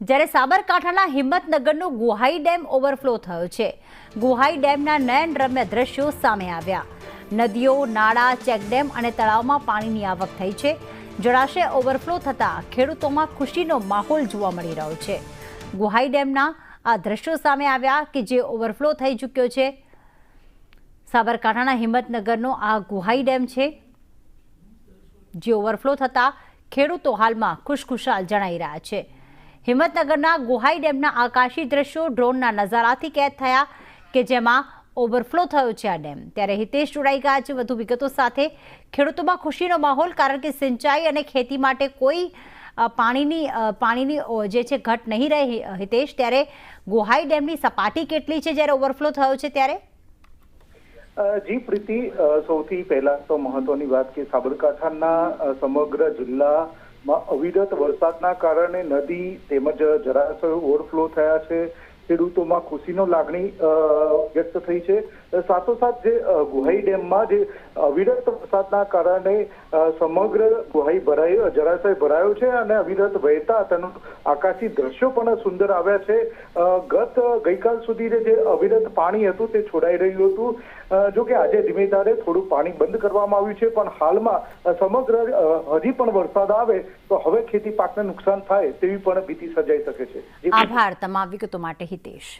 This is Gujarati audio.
જ્યારે સાબરકાંઠાના હિંમતનગરનો ગુહાઈ ડેમ ઓવરફ્લો થયો છે। ગુહાઈ ડેમના નયનરમ્ય દ્રશ્યો સામે આવ્યા। નદીઓ, નાળા, ચેકડેમ અને તળાવમાં પાણીની આવક થઈ છે। જળાશય ઓવરફ્લો થતાં ખેડૂતોમાં ખુશીનો માહોલ જોવા મળી રહ્યો છે। ગુહાઈ ડેમના આ દ્રશ્યો સામે આવ્યા કે જે ઓવરફ્લો થઈ ચૂક્યો છે। સાબરકાંઠાના હિંમતનગરનો આ ગુહાઈ ડેમ છે, જે ઓવરફ્લો થતાં ખેડૂતો હાલમાં ખુશખુશાલ જણાઈ રહ્યા છે। હિંમતનગરના ગુહાઈ ડેમના આકાશી દ્રશ્યો ડ્રોનના નજારાથી કેદ થયા કે જેમાં ઓવરફ્લો થયો છે આ ડેમ। ત્યારે હિતેશ જોડાઈ ગયા છે વધુ વિગતો સાથે। ખેડૂતોમાં ખુશીનો માહોલ, કારણ કે સિંચાઈ અને ખેતી માટે કોઈ પાણીની જે છે ઘટ નહીં રહી હિતેશ। ત્યારે ગુહાઈ ડેમની સપાટી કેટલી છે જ્યારે ઓવરફ્લો થયો છે ત્યારે? જી પ્રીતિ, સૌથી પહેલા તો મહત્વની વાત કે સાબરકાંઠાના સમગ્ર જિલ્લામાં અવિરત વરસાદના કારણે નદી તેમજ જળાશયો ઓવરફ્લો થયા છે। ખેડૂતોમાં ખુશીનો લાગણી વ્યક્ત થઈ છે। સાથોસાથ જે ગુહાઈ ડેમમાં જે અવિરત વરસાદના કારણે સમગ્ર જળાશય ભરાયો છે અને અવિરત વહેતા તેનું આકાશી દ્રશ્યો પણ સુંદર આવ્યા છે। ગઈકાલ સુધી જે અવિરત પાણી હતું તે છોડાઈ રહ્યું હતું, જો કે આજે ધીમે ધારે થોડું પાણી બંધ કરવામાં આવ્યું છે, પણ હાલમાં સમગ્ર હજી પણ વરસાદ આવે તો હવે ખેતી પાકને નુકસાન થાય તેવી પણ ભીતિ સર્જાઈ શકે છે। આભાર તમામ વિગતો માટે હિતેશ।